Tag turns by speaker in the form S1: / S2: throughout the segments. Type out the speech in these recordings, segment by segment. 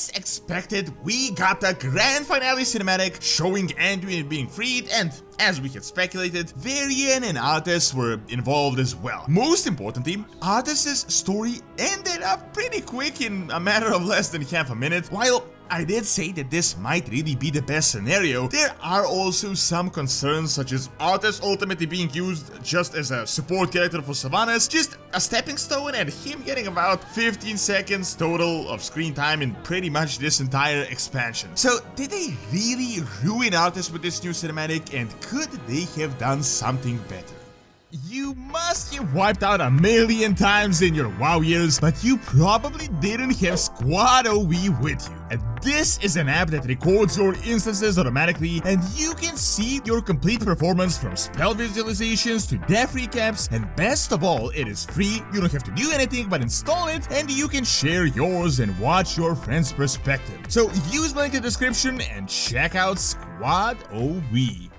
S1: as expected, we got the grand finale cinematic showing Anduin being freed, and as we had speculated, Varian and Arthas were involved as well. Most importantly, Arthas' story ended up pretty quick in a matter of less than half a minute. While I did say that this might really be the best scenario, there are also some concerns, such as Arthas ultimately being used just as a support character for Sylvanas, just a stepping stone, and him getting about 15 seconds total of screen time in pretty much this entire expansion. So did they really ruin Arthas with this new cinematic, and could they have done something better? You must have wiped out a million times in your WoW years, but you probably didn't have Squad OE with you. And this is an app that records your instances automatically, and you can see your complete performance from spell visualizations to death recaps, and best of all, it is free. You don't have to do anything but install it, and you can share yours and watch your friend's perspective. So use my link in the description and check out Squad OE.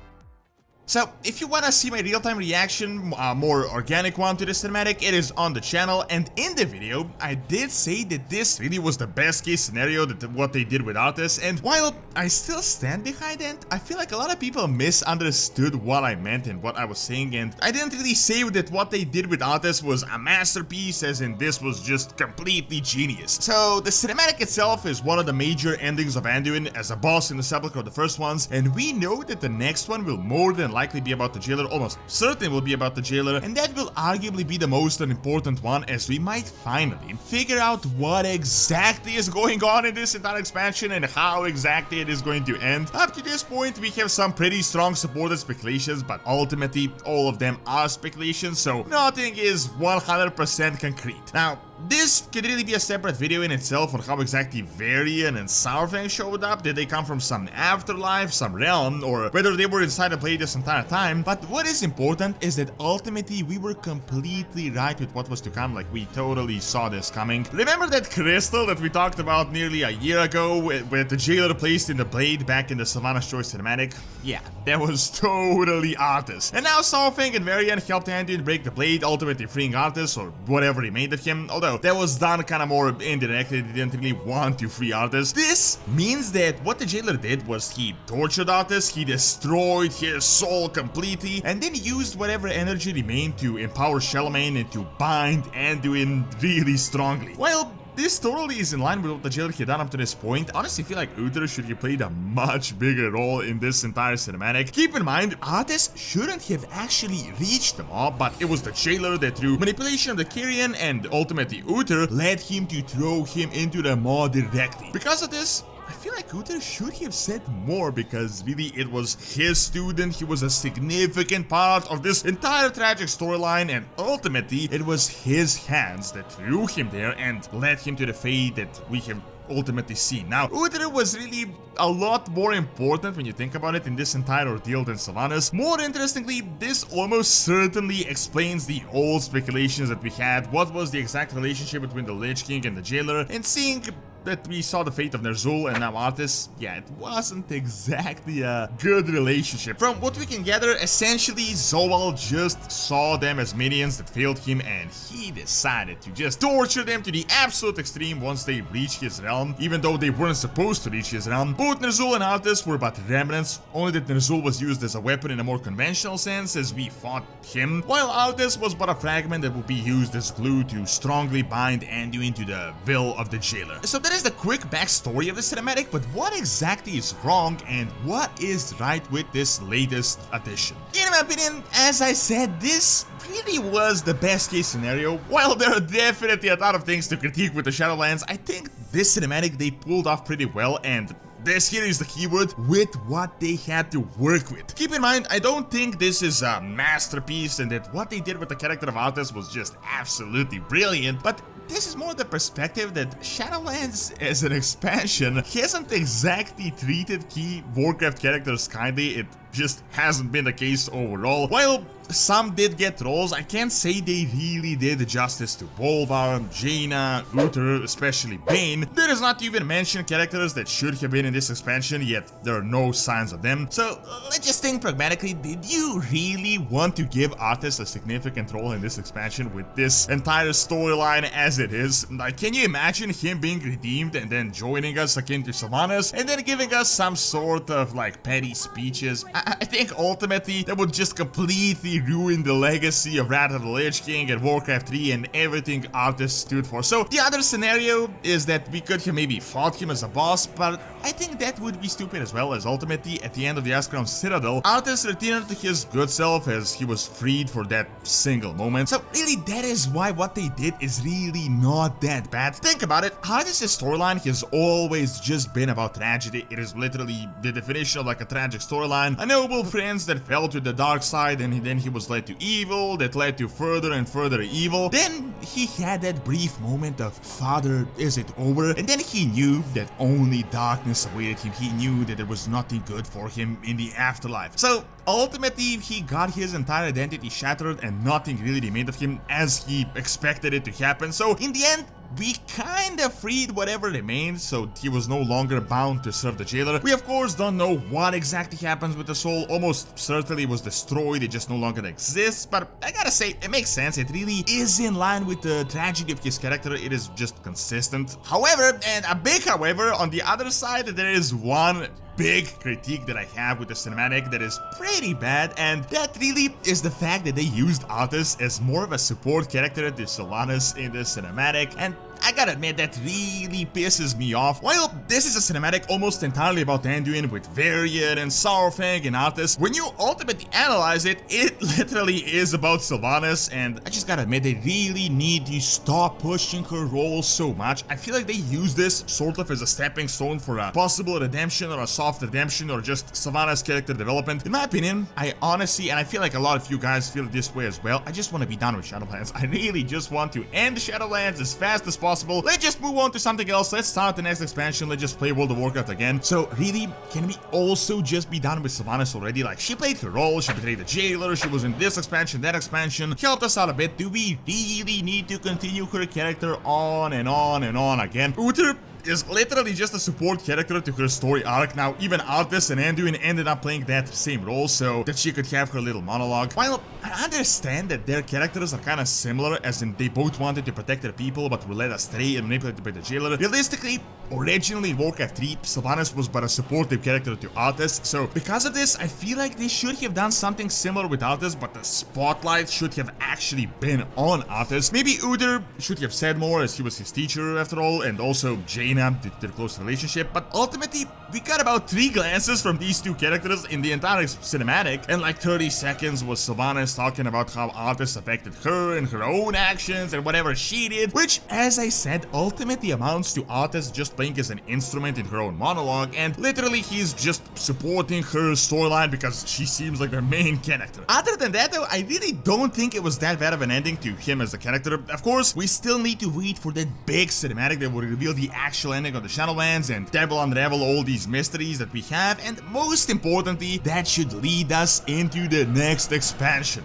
S1: So, if you wanna see my real-time reaction, more organic one to the cinematic, it is on the channel, and in the video, I did say that this really was the best case scenario that what they did with Arthas, and while I still stand behind it, I feel like a lot of people misunderstood what I meant and what I was saying, and I didn't really say that what they did with Arthas was a masterpiece, as in this was just completely genius. So, the cinematic itself is one of the major endings of Anduin as a boss in the Sepulcher of the first ones, and we know that the next one will more than likely be about the jailer, almost certain will be about the jailer, and that will arguably be the most important one, as we might finally figure out what exactly is going on in this entire expansion and how exactly it is going to end. Up to this point, we have some pretty strong supported speculations, but ultimately all of them are speculations, so nothing is 100% concrete. Now, this could really be a separate video in itself on how exactly Varian and Saurfang showed up. Did they come from some afterlife, some realm, or whether they were inside the play this entire time? But what is important is that ultimately we were completely right with what was to come, like we totally saw this coming. Remember that crystal that we talked about nearly a year ago with the jailer placed in the blade back in the Sylvanas Choice cinematic? Yeah, that was totally Arthas. And now Saurfang and Varian helped Anduin break the blade, ultimately freeing Arthas, or whatever remained of him, although that was done kinda more indirectly. They didn't really want to free Arthas. This means that what the jailer did was he tortured Arthas, he destroyed his soul completely, and then used whatever energy remained to empower Charlemagne and to bind Anduin really strongly. Well, this totally is in line with what the jailer had done up to this point. Honestly, I feel like Uther should have played a much bigger role in this entire cinematic. Keep in mind, Arthas shouldn't have actually reached the mob, but it was the jailer that through manipulation of the Kyrian and ultimately Uther led him to throw him into the maw directly. Because of this, I feel like Uther should have said more, because really it was his student, he was a significant part of this entire tragic storyline, and ultimately it was his hands that threw him there and led him to the fate that we have ultimately seen. Now, Uther was really a lot more important when you think about it in this entire ordeal than Sylvanas. More interestingly, this almost certainly explains the old speculations that we had. What was the exact relationship between the Lich King and the jailer, and seeing that we saw the fate of Ner'zhul and now Arthas, yeah, it wasn't exactly a good relationship. From what we can gather, essentially Zoal just saw them as minions that failed him, and he decided to just torture them to the absolute extreme once they reached his realm, even though they weren't supposed to reach his realm. Both Ner'zhul and Arthas were but remnants, only that Ner'zhul was used as a weapon in a more conventional sense as we fought him, while Arthas was but a fragment that would be used as glue to strongly bind Anduin to the will of the jailer. So that is the quick backstory of the cinematic, but what exactly is wrong and what is right with this latest addition? In my opinion, as I said, this really was the best case scenario. While there are definitely a lot of things to critique with the Shadowlands, I think this cinematic they pulled off pretty well, and this here is the keyword, with what they had to work with. Keep in mind, I don't think this is a masterpiece and that what they did with the character of Arthas was just absolutely brilliant, but this is more the perspective that Shadowlands as an expansion hasn't exactly treated key Warcraft characters kindly. It just hasn't been the case overall. While some did get trolls, I can't say they really did justice to Bolvar, Jaina, Uther, especially Bane. There is not even mention characters that should have been in this expansion, yet there are no signs of them. So let's just think pragmatically, did you really want to give Arthas a significant role in this expansion with this entire storyline as it is? Like, can you imagine him being redeemed and then joining us akin to Sylvanas and then giving us some sort of like petty speeches? I think ultimately that would just completely ruin the legacy of Wrath of the Lich King and Warcraft 3 and everything Arthas stood for. So the other scenario is that we could have maybe fought him as a boss, but I think that would be stupid as well, as ultimately at the end of the Ascrown Citadel, Arthas returned to his good self as he was freed for that single moment. So really that is why what they did is really not that bad. Think about it, Arthas' storyline has always just been about tragedy. It is literally the definition of like a tragic storyline. A noble prince that fell to the dark side and then he was led to evil, that led to further and further evil. Then he had that brief moment of, Father, is it over? And then he knew that only darkness awaited him. He knew that there was nothing good for him in the afterlife. So ultimately, he got his entire identity shattered and nothing really remained of him as he expected it to happen. So in the end, we kinda freed whatever remained, so he was no longer bound to serve the jailer. We of course don't know what exactly happens with the soul. Almost certainly was destroyed, it just no longer exists, but I gotta say, it makes sense. It really is in line with the tragedy of his character. It is just consistent. However, and a big however, on the other side, there is one big critique that I have with the cinematic that is pretty bad, and that really is the fact that they used Arthas as more of a support character to Sylvanas in the cinematic, and I gotta admit that really pisses me off. While this is a cinematic almost entirely about Anduin with Varian and Saurfang and Arthas, when you ultimately analyze it, it literally is about Sylvanas, and I just gotta admit they really need to stop pushing her role so much. I feel like they use this sort of as a stepping stone for a possible redemption or a soft redemption or just Sylvanas' character development. In my opinion, I honestly, and I feel like a lot of you guys feel this way as well, I just want to be done with Shadowlands. I really just want to end Shadowlands as fast as possible. Let's just move on to something else. Let's start the next expansion. Let's just play World of Warcraft again. So really, can we also just be done with Sylvanas already? Like, she played her role, she betrayed the jailer, she was in this expansion, that expansion, helped us out a bit. Do we really need to continue her character on and on and on again? Uther is literally just a support character to her story arc. Now, even Arthas and Anduin ended up playing that same role so that she could have her little monologue. While I understand that their characters are kind of similar, as in they both wanted to protect their people but were led astray and manipulated by the jailer, realistically, originally in Warcraft 3, Sylvanas was but a supportive character to Arthas, so because of this, I feel like they should have done something similar with Arthas, but the spotlight should have actually been on Arthas. Maybe Uther should have said more, as he was his teacher after all, and also Jaina due to their close relationship, but ultimately, we got about 3 glances from these two characters in the entire cinematic, and like 30 seconds was Sylvanas talking about how Arthas affected her and her own actions and whatever she did, which, as I said, ultimately amounts to Arthas just playing as an instrument in her own monologue, and literally he's just supporting her storyline because she seems like the main character. Other than that though, I really don't think it was that bad of an ending to him as a character. Of course, we still need to wait for that big cinematic that will reveal the actual ending of the Shadowlands and that will unravel all these mysteries that we have, and most importantly, that should lead us into the next expansion.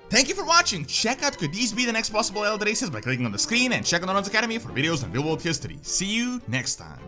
S1: Thank you for watching. Check out could these be the next possible Elder Races by clicking on the screen, and check out Doronsmovies Academy for videos on real world history. See you next time.